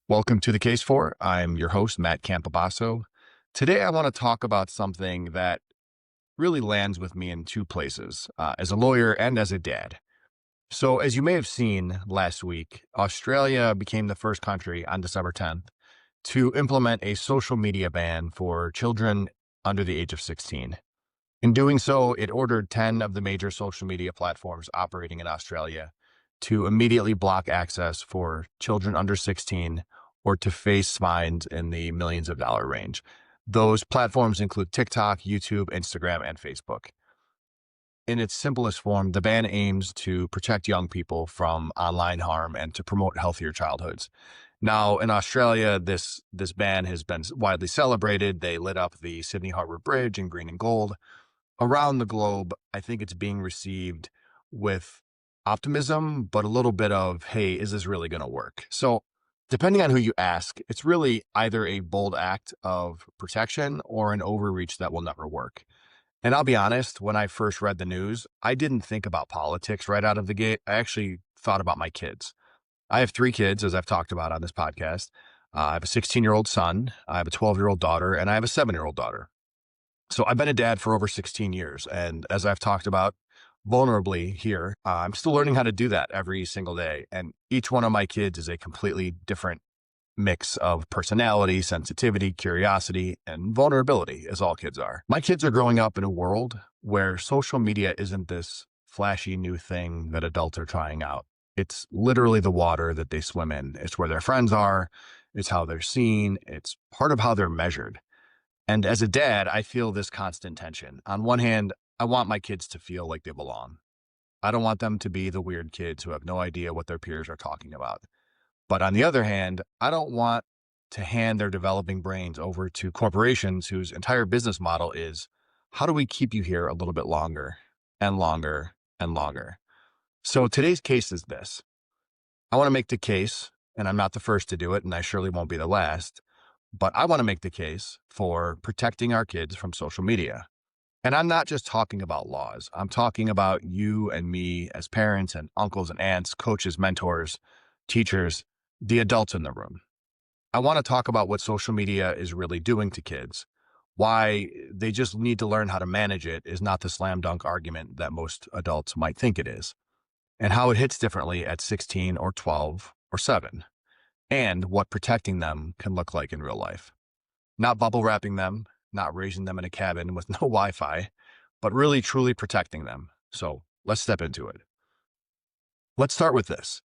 Welcome to the Case For. I'm your host, Matt Campobasso. Today, I want to talk about something that really lands with me in two places, as a lawyer and as a dad. So, as you may have seen last week, Australia became the first country on December 10th to implement a social media ban for children under the age of 16. In doing so, it ordered 10 of the major social media platforms operating in Australia to immediately block access for children under 16 or to face fines in the millions of dollar range. Those platforms include TikTok, YouTube, Instagram, and Facebook. In its simplest form, the ban aims to protect young people from online harm and to promote healthier childhoods. Now, in Australia, this ban has been widely celebrated. They lit up the Sydney Harbour Bridge in green and gold. Around the globe, I think it's being received with optimism, but a little bit of, hey, is this really going to work? So, depending on who you ask, it's really either a bold act of protection or an overreach that will never work. And I'll be honest, when I first read the news, I didn't think about politics right out of the gate. I actually thought about my kids. I have three kids, as I've talked about on this podcast. I have a 16-year-old son, I have a 12-year-old daughter, and I have a 7-year-old daughter. So I've been a dad for over 16 years. And as I've talked about vulnerably here, I'm still learning how to do that every single day. And each one of my kids is a completely different mix of personality, sensitivity, curiosity, and vulnerability, as all kids are. My kids are growing up in a world where social media isn't this flashy new thing that adults are trying out. It's literally the water that they swim in. It's where their friends are. It's how they're seen. It's part of how they're measured. And as a dad, I feel this constant tension. On one hand, I want my kids to feel like they belong. I don't want them to be the weird kids who have no idea what their peers are talking about. But on the other hand, I don't want to hand their developing brains over to corporations whose entire business model is, how do we keep you here a little bit longer and longer and longer? So today's case is this. I want to make the case, and I'm not the first to do it, and I surely won't be the last, but I want to make the case for protecting our kids from social media. And I'm not just talking about laws. I'm talking about you and me as parents and uncles and aunts, coaches, mentors, teachers, the adults in the room. I want to talk about what social media is really doing to kids, why they just need to learn how to manage it is not the slam dunk argument that most adults might think it is, and how it hits differently at 16 or 12 or 7, and what protecting them can look like in real life. Not bubble wrapping them, not raising them in a cabin with no Wi-Fi, but really truly protecting them. So let's step into it. Let's start with this.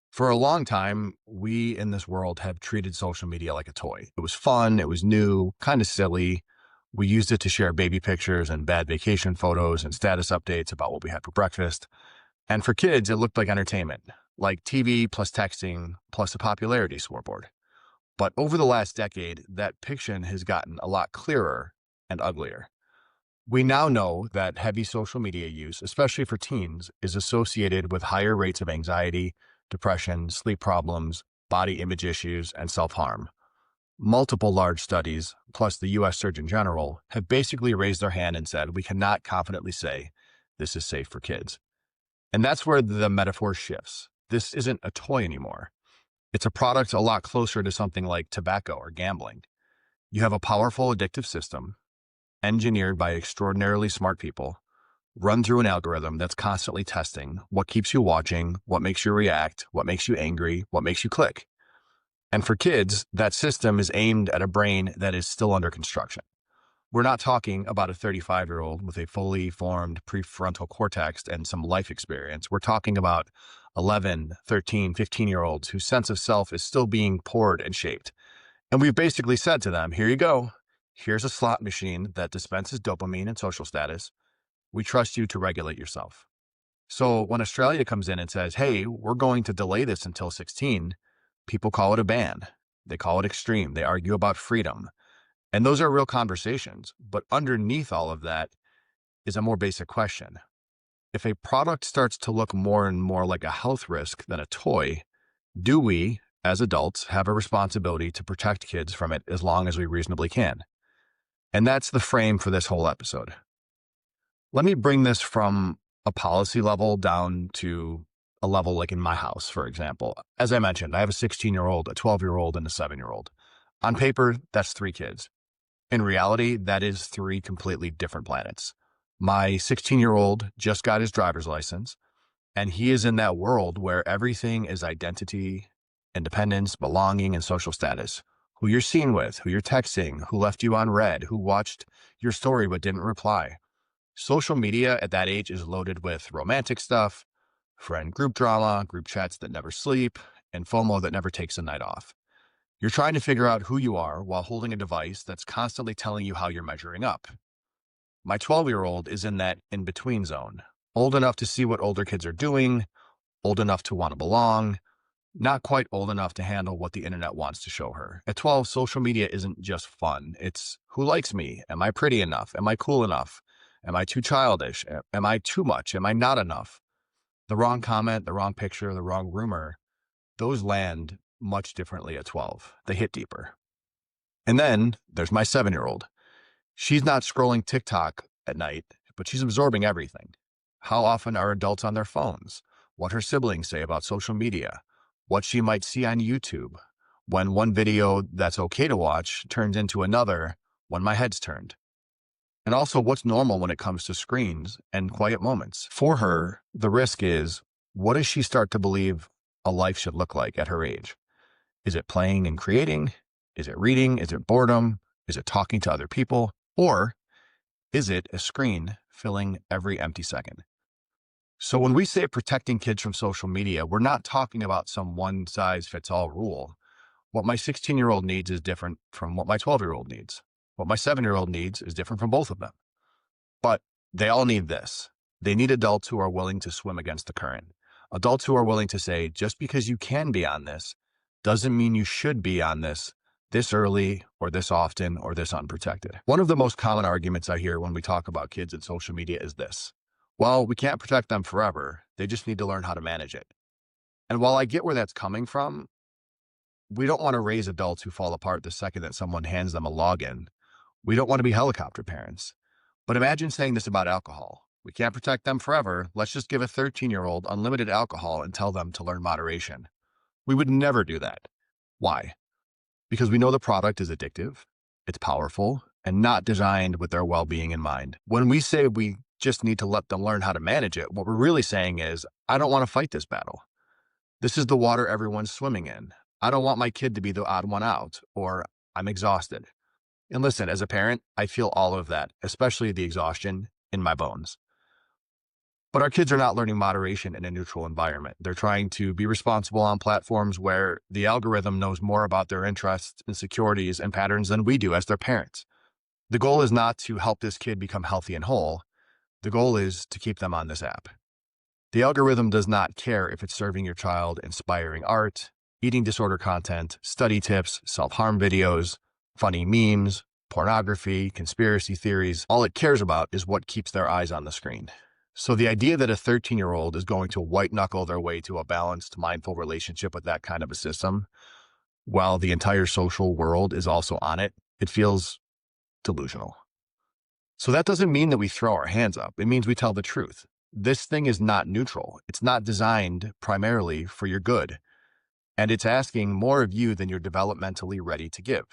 For a long time, we in this world have treated social media like a toy. It was fun, it was new, kind of silly. We used it to share baby pictures and bad vacation photos and status updates about what we had for breakfast. And for kids, it looked like entertainment, like TV plus texting plus a popularity scoreboard. But over the last decade, that picture has gotten a lot clearer and uglier. We now know that heavy social media use, especially for teens, is associated with higher rates of anxiety, depression, sleep problems, body image issues, and self-harm. Multiple large studies, plus the US Surgeon General, have basically raised their hand and said, we cannot confidently say this is safe for kids. And that's where the metaphor shifts. This isn't a toy anymore. It's a product a lot closer to something like tobacco or gambling. You have a powerful addictive system, engineered by extraordinarily smart people, run through an algorithm that's constantly testing what keeps you watching, what makes you react, what makes you angry, what makes you click. And for kids, that system is aimed at a brain that is still under construction. We're not talking about a 35-year-old with a fully formed prefrontal cortex and some life experience. We're talking about 11, 13, 15-year-olds whose sense of self is still being poured and shaped. And we've basically said to them, here you go. Here's a slot machine that dispenses dopamine and social status. We trust you to regulate yourself. So when Australia comes in and says, hey, we're going to delay this until 16, people call it a ban. They call it extreme. They argue about freedom. And those are real conversations. But underneath all of that is a more basic question. If a product starts to look more and more like a health risk than a toy, do we, as adults, have a responsibility to protect kids from it as long as we reasonably can? And that's the frame for this whole episode. Let me bring this from a policy level down to a level like in my house, for example. As I mentioned, I have a 16-year-old, a 12-year-old, and a 7-year-old. On paper, that's 3 kids. In reality, that is 3 completely different planets. My 16-year-old just got his driver's license, and he is in that world where everything is identity, independence, belonging, and social status. Who you're seen with, who you're texting, who left you on red, who watched your story but didn't reply. Social media at that age is loaded with romantic stuff, friend group drama, group chats that never sleep, and FOMO that never takes a night off. You're trying to figure out who you are while holding a device that's constantly telling you how you're measuring up. My 12-year-old is in that in-between zone, old enough to see what older kids are doing, old enough to want to belong, not quite old enough to handle what the internet wants to show her. At 12, social media isn't just fun. It's who likes me? Am I pretty enough? Am I cool enough? Am I too childish? Am I too much? Am I not enough? The wrong comment, the wrong picture, the wrong rumor, those land much differently at 12. They hit deeper. And then there's my 7-year-old. She's not scrolling TikTok at night, but she's absorbing everything. How often are adults on their phones? What her siblings say about social media? What she might see on YouTube? When one video that's okay to watch turns into another when my head's turned. And also what's normal when it comes to screens and quiet moments. For her, the risk is, what does she start to believe a life should look like at her age? Is it playing and creating? Is it reading? Is it boredom? Is it talking to other people? Or is it a screen filling every empty second? So when we say protecting kids from social media, we're not talking about some one-size-fits-all rule. What my 16-year-old needs is different from what my 12-year-old needs. What my 7-year-old needs is different from both of them. But they all need this. They need adults who are willing to swim against the current. Adults who are willing to say, just because you can be on this doesn't mean you should be on this early or this often or this unprotected. One of the most common arguments I hear when we talk about kids and social media is this. Well, we can't protect them forever. They just need to learn how to manage it. And while I get where that's coming from, we don't want to raise adults who fall apart the second that someone hands them a login. We don't want to be helicopter parents. But imagine saying this about alcohol. We can't protect them forever. Let's just give a 13-year-old unlimited alcohol and tell them to learn moderation. We would never do that. Why? Because we know the product is addictive, it's powerful, and not designed with their well-being in mind. When we say we just need to let them learn how to manage it, what we're really saying is, I don't want to fight this battle. This is the water everyone's swimming in. I don't want my kid to be the odd one out, or I'm exhausted. And listen, as a parent, I feel all of that, especially the exhaustion in my bones. But our kids are not learning moderation in a neutral environment. They're trying to be responsible on platforms where the algorithm knows more about their interests, insecurities, and patterns than we do as their parents. The goal is not to help this kid become healthy and whole. The goal is to keep them on this app. The algorithm does not care if it's serving your child inspiring art, eating disorder content, study tips, self-harm videos, funny memes, pornography, conspiracy theories. All it cares about is what keeps their eyes on the screen. So the idea that a 13-year-old is going to white-knuckle their way to a balanced, mindful relationship with that kind of a system, while the entire social world is also on it, it feels delusional. So that doesn't mean that we throw our hands up. It means we tell the truth. This thing is not neutral. It's not designed primarily for your good. And it's asking more of you than you're developmentally ready to give.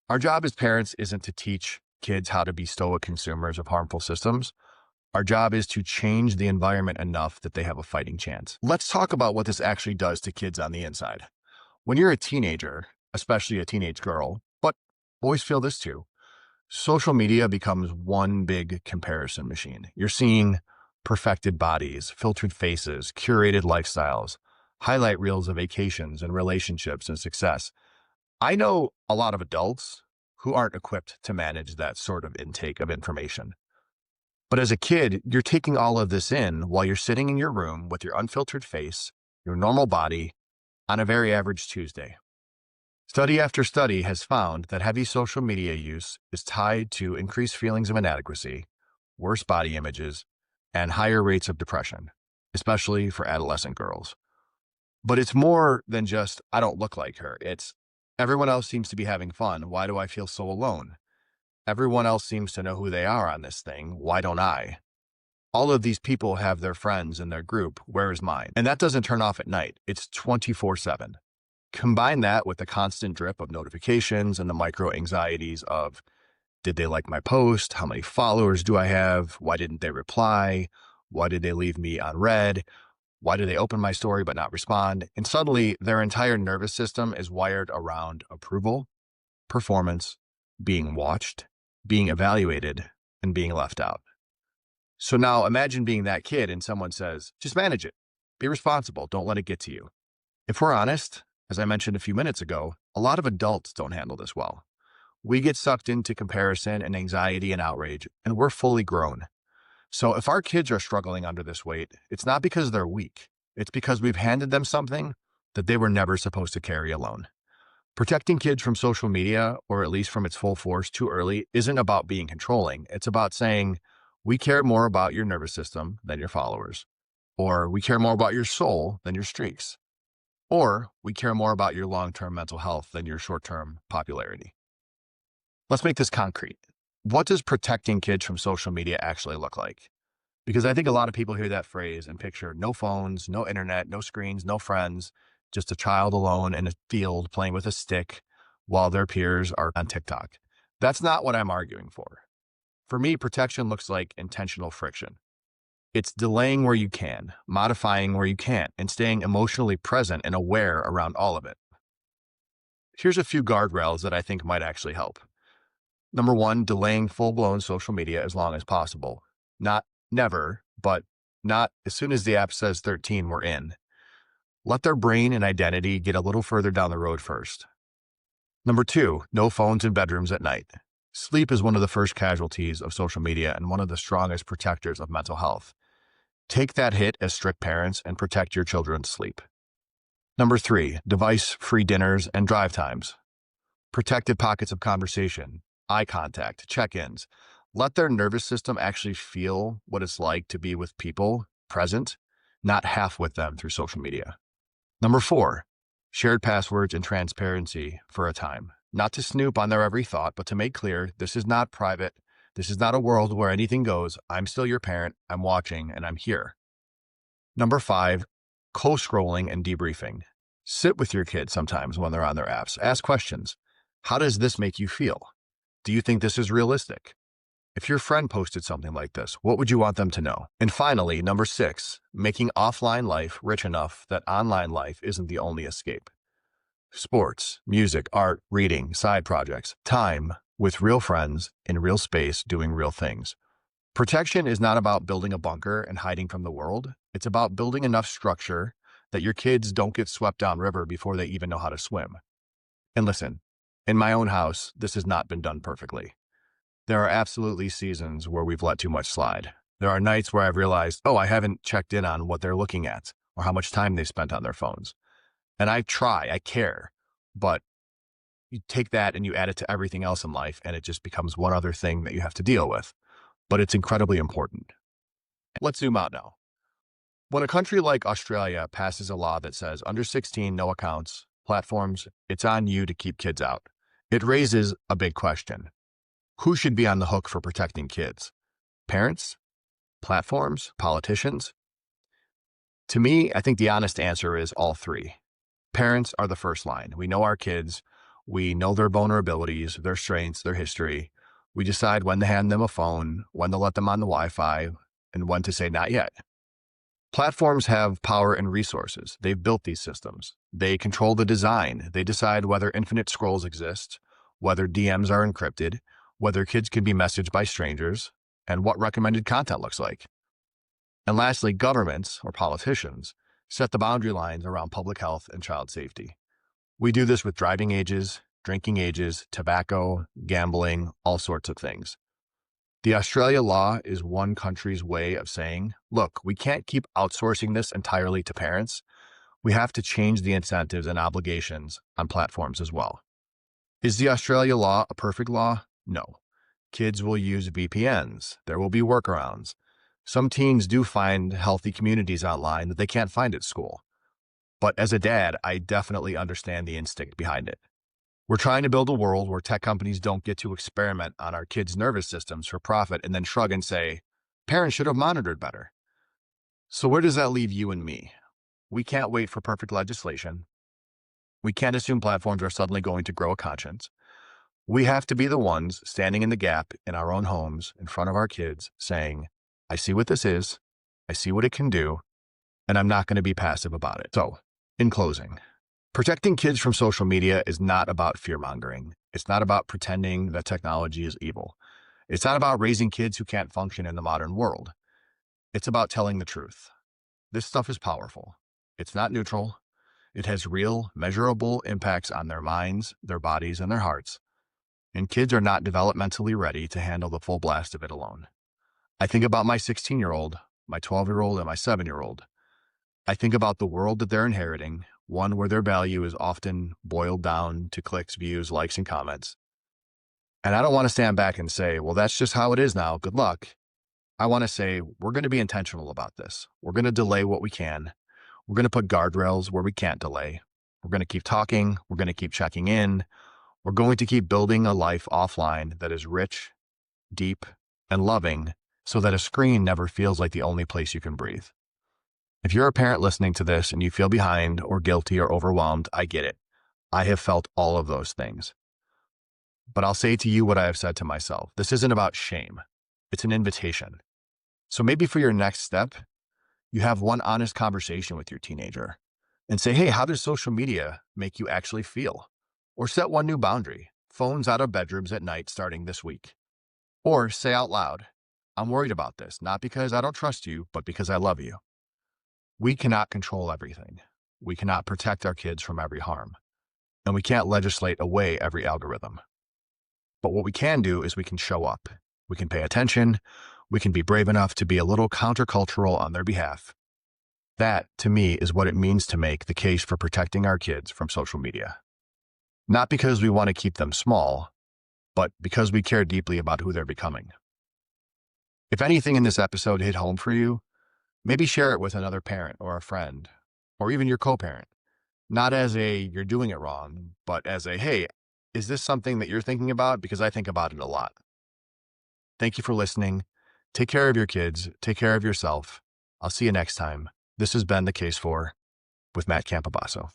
Our job as parents isn't to teach kids how to be stoic consumers of harmful systems. Our job is to change the environment enough that they have a fighting chance. Let's talk about what this actually does to kids on the inside. When you're a teenager, especially a teenage girl, but boys feel this too, social media becomes one big comparison machine. You're seeing perfected bodies, filtered faces, curated lifestyles, highlight reels of vacations and relationships and success. I know a lot of adults who aren't equipped to manage that sort of intake of information. But as a kid, you're taking all of this in while you're sitting in your room with your unfiltered face, your normal body, on a very average Tuesday. Study after study has found that heavy social media use is tied to increased feelings of inadequacy, worse body images, and higher rates of depression, especially for adolescent girls. But it's more than just, I don't look like her. It's, everyone else seems to be having fun. Why do I feel so alone? Everyone else seems to know who they are on this thing. Why don't I? All of these people have their friends in their group. Where is mine? And that doesn't turn off at night. It's 24/7. Combine that with the constant drip of notifications and the micro anxieties of, did they like my post? How many followers do I have? Why didn't they reply? Why did they leave me on red? Why do they open my story but not respond? And suddenly their entire nervous system is wired around approval, performance, being watched, being evaluated, and being left out. So now imagine being that kid and someone says, just manage it. Be responsible. Don't let it get to you. If we're honest, as I mentioned a few minutes ago, a lot of adults don't handle this well. We get sucked into comparison and anxiety and outrage, and we're fully grown. So if our kids are struggling under this weight, it's not because they're weak. It's because we've handed them something that they were never supposed to carry alone. Protecting kids from social media, or at least from its full force too early, isn't about being controlling. It's about saying, we care more about your nervous system than your followers. Or we care more about your soul than your streaks. Or we care more about your long-term mental health than your short-term popularity. Let's make this concrete. What does protecting kids from social media actually look like? Because I think a lot of people hear that phrase and picture no phones, no internet, no screens, no friends, just a child alone in a field playing with a stick while their peers are on TikTok. That's not what I'm arguing for. For me, protection looks like intentional friction. It's delaying where you can, modifying where you can't, and staying emotionally present and aware around all of it. Here's a few guardrails that I think might actually help. Number one, delaying full-blown social media as long as possible. Not never, but not as soon as the app says 13, we're in. Let their brain and identity get a little further down the road first. Number two, no phones in bedrooms at night. Sleep is one of the first casualties of social media and one of the strongest protectors of mental health. Take that hit as strict parents and protect your children's sleep. Number three, device-free dinners and drive times. Protected pockets of conversation, eye contact, check-ins. Let their nervous system actually feel what it's like to be with people present, not half with them through social media. Number four, shared passwords and transparency for a time. Not to snoop on their every thought, but to make clear this is not private. This is not a world where anything goes. I'm still your parent. I'm watching and I'm here. Number five, co-scrolling and debriefing. Sit with your kids sometimes when they're on their apps. Ask questions. How does this make you feel? Do you think this is realistic? If your friend posted something like this, what would you want them to know? And finally, number six, making offline life rich enough that online life isn't the only escape. Sports, music, art, reading, side projects, time with real friends in real space doing real things. Protection is not about building a bunker and hiding from the world. It's about building enough structure that your kids don't get swept downriver before they even know how to swim. And listen, in my own house, this has not been done perfectly. There are absolutely seasons where we've let too much slide. There are nights where I've realized, oh, I haven't checked in on what they're looking at or how much time they've spent on their phones. And I care, but you take that and you add it to everything else in life and it just becomes one other thing that you have to deal with. But it's incredibly important. Let's zoom out now. When a country like Australia passes a law that says under 16, no accounts, platforms, it's on you to keep kids out, it raises a big question. Who should be on the hook for protecting kids? Parents? Platforms? Politicians? To me, I think the honest answer is all three. Parents are the first line. We know our kids. We know their vulnerabilities, their strengths, their history. We decide when to hand them a phone, when to let them on the Wi-Fi, and when to say not yet. Platforms have power and resources. They've built these systems. They control the design. They decide whether infinite scrolls exist, whether DMs are encrypted, whether kids can be messaged by strangers, and what recommended content looks like. And lastly, governments, or politicians, set the boundary lines around public health and child safety. We do this with driving ages, drinking ages, tobacco, gambling, all sorts of things. The Australia law is one country's way of saying, look, we can't keep outsourcing this entirely to parents. We have to change the incentives and obligations on platforms as well. Is the Australia law a perfect law? No. Kids will use VPNs. There will be workarounds. Some teens do find healthy communities online that they can't find at school. But as a dad, I definitely understand the instinct behind it. We're trying to build a world where tech companies don't get to experiment on our kids' nervous systems for profit and then shrug and say, Parents should have monitored better. So where does that leave you and me? We can't wait for perfect legislation. We can't assume platforms are suddenly going to grow a conscience. We have to be the ones standing in the gap in our own homes in front of our kids saying, I see what this is, I see what it can do, and I'm not going to be passive about it. So, in closing, protecting kids from social media is not about fear-mongering. It's not about pretending that technology is evil. It's not about raising kids who can't function in the modern world. It's about telling the truth. This stuff is powerful. It's not neutral. It has real, measurable impacts on their minds, their bodies, and their hearts. And kids are not developmentally ready to handle the full blast of it alone. I think about my 16-year-old, my 12-year-old, and my 7-year-old. I think about the world that they're inheriting, one where their value is often boiled down to clicks, views, likes, and comments. And I don't want to stand back and say, well, that's just how it is now. Good luck. I want to say, we're going to be intentional about this. We're going to delay what we can. We're going to put guardrails where we can't delay. We're going to keep talking. We're going to keep checking in. We're going to keep building a life offline that is rich, deep, and loving so that a screen never feels like the only place you can breathe. If you're a parent listening to this and you feel behind or guilty or overwhelmed, I get it. I have felt all of those things. But I'll say to you what I have said to myself. This isn't about shame. It's an invitation. So maybe for your next step, you have one honest conversation with your teenager and say, hey, how does social media make you actually feel? Or set one new boundary, phones out of bedrooms at night starting this week. Or say out loud, I'm worried about this, not because I don't trust you, but because I love you. We cannot control everything. We cannot protect our kids from every harm. And we can't legislate away every algorithm. But what we can do is we can show up. We can pay attention. We can be brave enough to be a little countercultural on their behalf. That, to me, is what it means to make the case for protecting our kids from social media. Not because we want to keep them small, but because we care deeply about who they're becoming. If anything in this episode hit home for you, maybe share it with another parent or a friend, or even your co-parent. Not as a, you're doing it wrong, but as a, hey, is this something that you're thinking about? Because I think about it a lot. Thank you for listening. Take care of your kids. Take care of yourself. I'll see you next time. This has been The Case For with Matt Campobasso.